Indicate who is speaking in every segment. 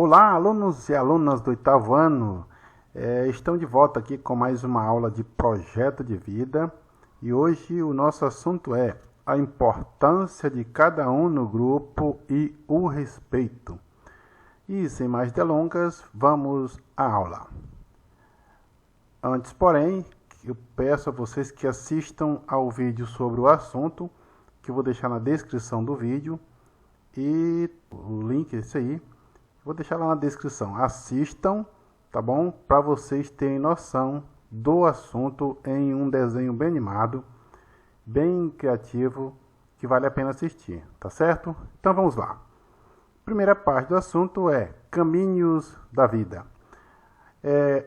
Speaker 1: Olá, alunos e alunas do oitavo ano. Estão de volta aqui com mais uma aula de projeto de vida. E hoje o nosso assunto é a importância de cada um no grupo e o respeito. E sem mais delongas, vamos à aula. Antes, porém, eu peço a vocês que assistam ao vídeo sobre o assunto, que eu vou deixar na descrição do vídeo. E o link é esse aí. Vou deixar lá na descrição. Assistam, tá bom? Para vocês terem noção do assunto em um desenho bem animado, bem criativo, que vale a pena assistir, tá certo? Então vamos lá. Primeira parte do assunto é caminhos da vida.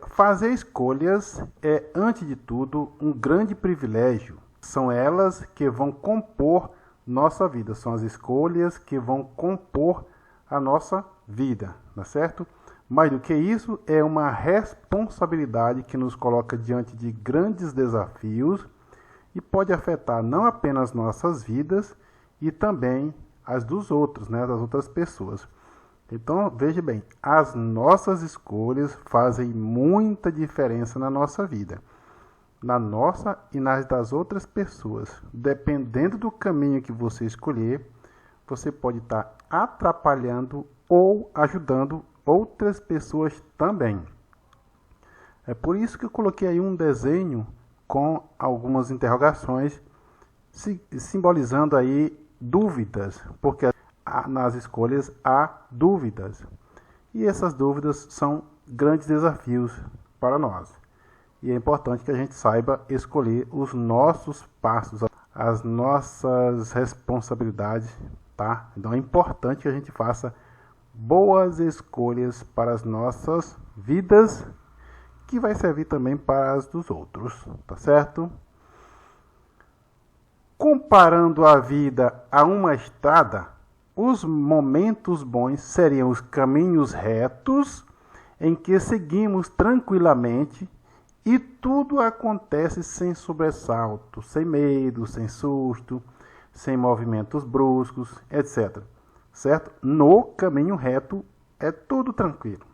Speaker 1: Fazer escolhas é, antes de tudo, um grande privilégio. São elas que vão compor nossa vida. São as escolhas que vão compor a nossa vida, tá certo? Mais do que isso, é uma responsabilidade que nos coloca diante de grandes desafios e pode afetar não apenas nossas vidas e também as dos outros, né, das outras pessoas. Então, veja bem, as nossas escolhas fazem muita diferença na nossa vida, na nossa e nas das outras pessoas. Dependendo do caminho que você escolher, você pode estar atrapalhando ou ajudando outras pessoas também. É por isso que eu coloquei aí um desenho com algumas interrogações, simbolizando aí dúvidas, porque nas escolhas há dúvidas. E essas dúvidas são grandes desafios para nós. E é importante que a gente saiba escolher os nossos passos, as nossas responsabilidades, tá? Então é importante que a gente faça boas escolhas para as nossas vidas, que vai servir também para as dos outros, tá certo? Comparando a vida a uma estrada, os momentos bons seriam os caminhos retos em que seguimos tranquilamente e tudo acontece sem sobressalto, sem medo, sem susto, sem movimentos bruscos, etc. Certo? No caminho reto é tudo tranquilo.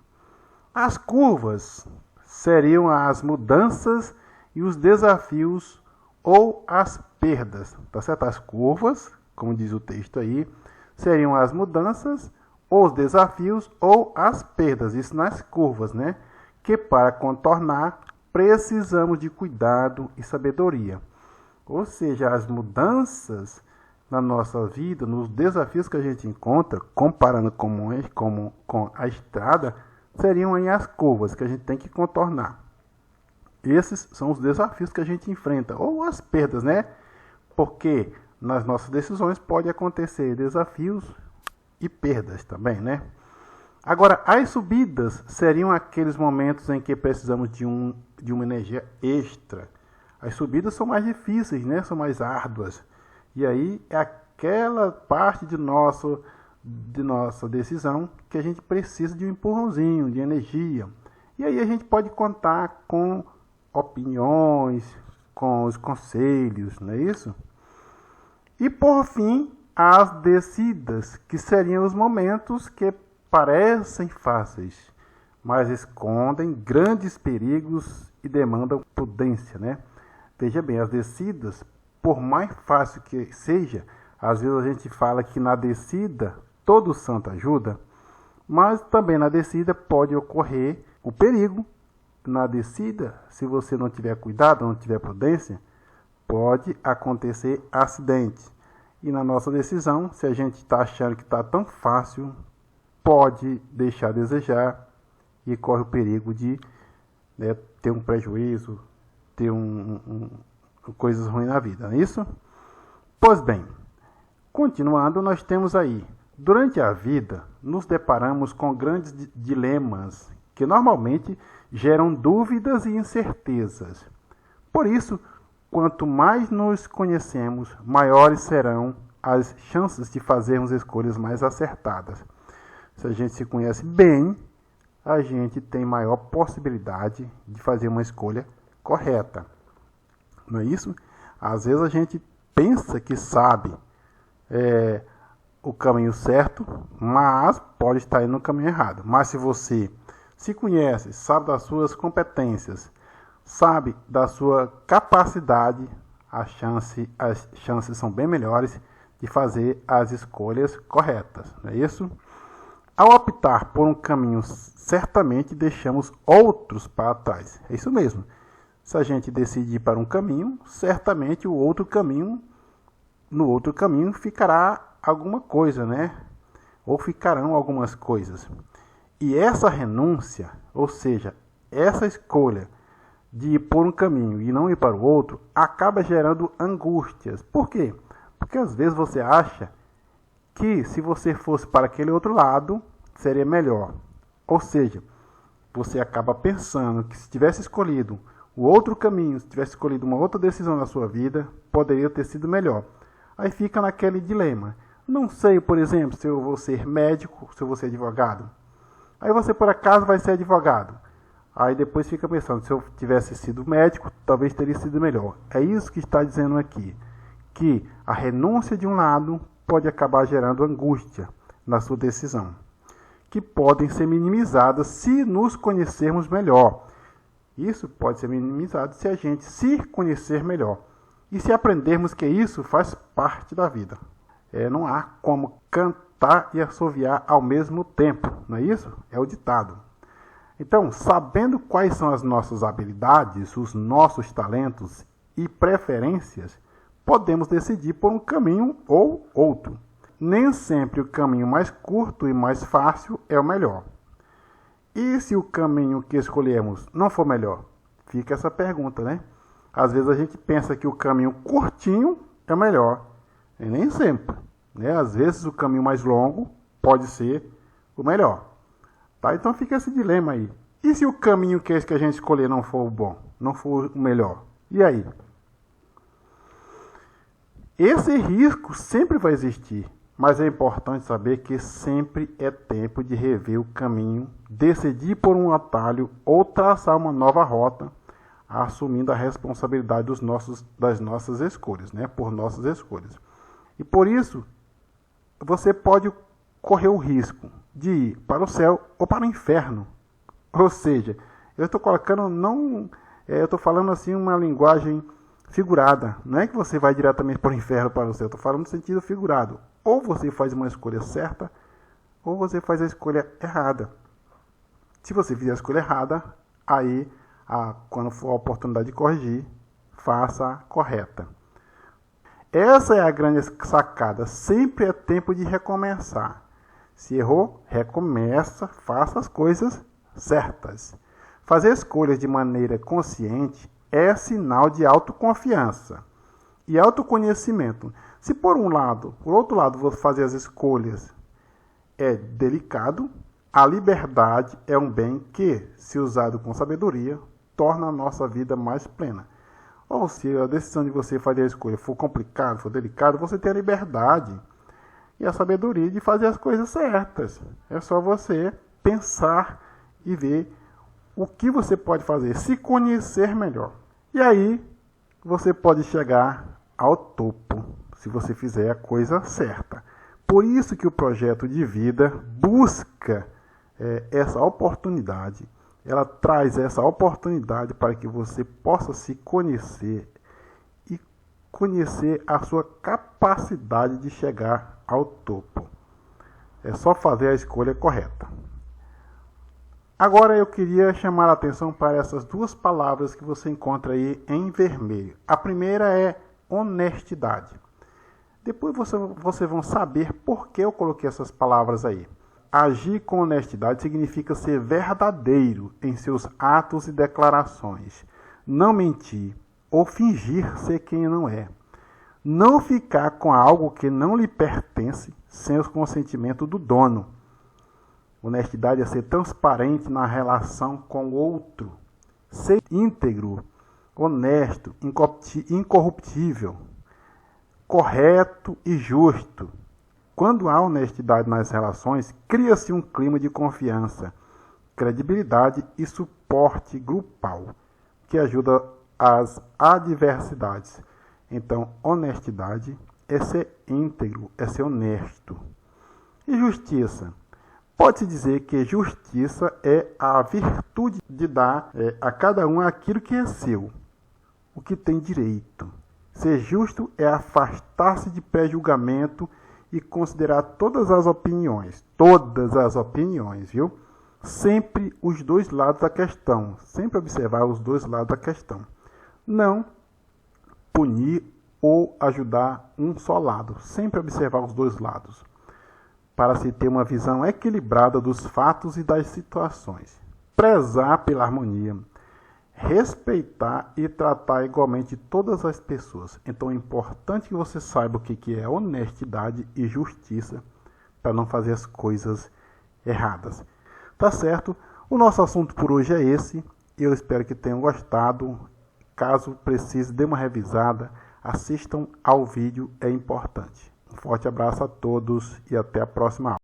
Speaker 1: As curvas seriam as mudanças e os desafios ou as perdas, tá certo? As curvas, como diz o texto aí, seriam as mudanças, os desafios ou as perdas, isso nas curvas, né? Que para contornar precisamos de cuidado e sabedoria. Ou seja, as mudanças na nossa vida, nos desafios que a gente encontra, comparando com a estrada, seriam aí as curvas que a gente tem que contornar. Esses são os desafios que a gente enfrenta, ou as perdas, né? Porque nas nossas decisões pode acontecer desafios e perdas também, né? Agora, as subidas seriam aqueles momentos em que precisamos de uma energia extra. As subidas são mais difíceis, né? São mais árduas. E aí é aquela parte de nossa decisão que a gente precisa de um empurrãozinho, de energia. E aí a gente pode contar com opiniões, com os conselhos, não é isso? E por fim, as descidas, que seriam os momentos que parecem fáceis, mas escondem grandes perigos e demandam prudência, né? Veja bem, as descidas, por mais fácil que seja, às vezes a gente fala que na descida todo santo ajuda, mas também na descida pode ocorrer o perigo. Na descida, se você não tiver cuidado, não tiver prudência, pode acontecer acidente. E na nossa decisão, se a gente está achando que está tão fácil, pode deixar a desejar e corre o perigo de, né, ter um prejuízo, ter coisas ruins na vida, não é isso? Pois bem, continuando, nós temos aí, durante a vida, nos deparamos com grandes dilemas que normalmente geram dúvidas e incertezas. Por isso, quanto mais nos conhecemos, maiores serão as chances de fazermos escolhas mais acertadas. Se a gente se conhece bem, a gente tem maior possibilidade de fazer uma escolha correta. Não é isso? Às vezes a gente pensa que sabe o caminho certo, mas pode estar indo no caminho errado. Mas se você se conhece, sabe das suas competências, sabe da sua capacidade, as chances são bem melhores de fazer as escolhas corretas, não é isso? Ao optar por um caminho, certamente deixamos outros para trás. É isso mesmo. Se a gente decidir para um caminho, certamente no outro caminho ficará alguma coisa, né? Ou ficarão algumas coisas. E essa renúncia, ou seja, essa escolha de ir por um caminho e não ir para o outro, acaba gerando angústias. Por quê? Porque às vezes você acha que se você fosse para aquele outro lado, seria melhor. Ou seja, você acaba pensando que se tivesse escolhido o outro caminho, se tivesse escolhido uma outra decisão na sua vida, poderia ter sido melhor. Aí fica naquele dilema. Não sei, por exemplo, se eu vou ser médico, se eu vou ser advogado. Aí você, por acaso, vai ser advogado. Aí depois fica pensando, se eu tivesse sido médico, talvez teria sido melhor. É isso que está dizendo aqui. Que a renúncia de um lado pode acabar gerando angústia na sua decisão, que podem ser minimizadas se nos conhecermos melhor. Isso pode ser minimizado se a gente se conhecer melhor. E se aprendermos que isso faz parte da vida. Não há como cantar e assoviar ao mesmo tempo, não é isso? É o ditado. Então, sabendo quais são as nossas habilidades, os nossos talentos e preferências, podemos decidir por um caminho ou outro. Nem sempre o caminho mais curto e mais fácil é o melhor. E se o caminho que escolhemos não for melhor? Fica essa pergunta, né? Às vezes a gente pensa que o caminho curtinho é o melhor. E nem sempre, né? Às vezes o caminho mais longo pode ser o melhor. Tá? Então fica esse dilema aí. E se o caminho que a gente escolher não for o bom? Não for o melhor? E aí? Esse risco sempre vai existir. Mas é importante saber que sempre é tempo de rever o caminho, decidir por um atalho ou traçar uma nova rota, assumindo a responsabilidade das nossas escolhas, né? Por nossas escolhas. E por isso, você pode correr o risco de ir para o céu ou para o inferno. Ou seja, eu estou colocando, eu estou falando assim uma linguagem figurada. Não é que você vai diretamente para o inferno ou para o céu, eu estou falando no sentido figurado. Ou você faz uma escolha certa, ou você faz a escolha errada. Se você fizer a escolha errada, aí, quando for a oportunidade de corrigir, faça a correta. Essa é a grande sacada. Sempre é tempo de recomeçar. Se errou, recomeça, faça as coisas certas. Fazer escolhas de maneira consciente é sinal de autoconfiança e autoconhecimento. Se por outro lado, você fazer as escolhas é delicado, a liberdade é um bem que, se usado com sabedoria, torna a nossa vida mais plena. Ou se a decisão de você fazer a escolha for complicada, for delicada, você tem a liberdade e a sabedoria de fazer as coisas certas. É só você pensar e ver o que você pode fazer, se conhecer melhor. E aí, você pode chegar ao topo, se você fizer a coisa certa. Por isso que o projeto de vida busca essa oportunidade. Ela traz essa oportunidade para que você possa se conhecer e conhecer a sua capacidade de chegar ao topo. É só fazer a escolha correta. Agora eu queria chamar a atenção para essas duas palavras que você encontra aí em vermelho. A primeira é honestidade. Depois vocês vão saber por que eu coloquei essas palavras aí. Agir com honestidade significa ser verdadeiro em seus atos e declarações. Não mentir ou fingir ser quem não é. Não ficar com algo que não lhe pertence sem o consentimento do dono. Honestidade é ser transparente na relação com o outro. Ser íntegro, honesto, incorruptível, correto e justo. Quando há honestidade nas relações, cria-se um clima de confiança, credibilidade e suporte grupal, que ajuda as adversidades. Então, honestidade é ser íntegro, é ser honesto. E justiça? Pode-se dizer que justiça é a virtude de dar a cada um aquilo que é seu, o que tem direito. Ser justo é afastar-se de pré-julgamento e considerar todas as opiniões, viu? Sempre os dois lados da questão, sempre observar os dois lados da questão. Não punir ou ajudar um só lado, sempre observar os dois lados, para se ter uma visão equilibrada dos fatos e das situações. Prezar pela harmonia, respeitar e tratar igualmente todas as pessoas. Então é importante que você saiba o que é honestidade e justiça para não fazer as coisas erradas. Tá certo? O nosso assunto por hoje é esse. Eu espero que tenham gostado. Caso precise, dê uma revisada. Assistam ao vídeo, é importante. Um forte abraço a todos e até a próxima aula.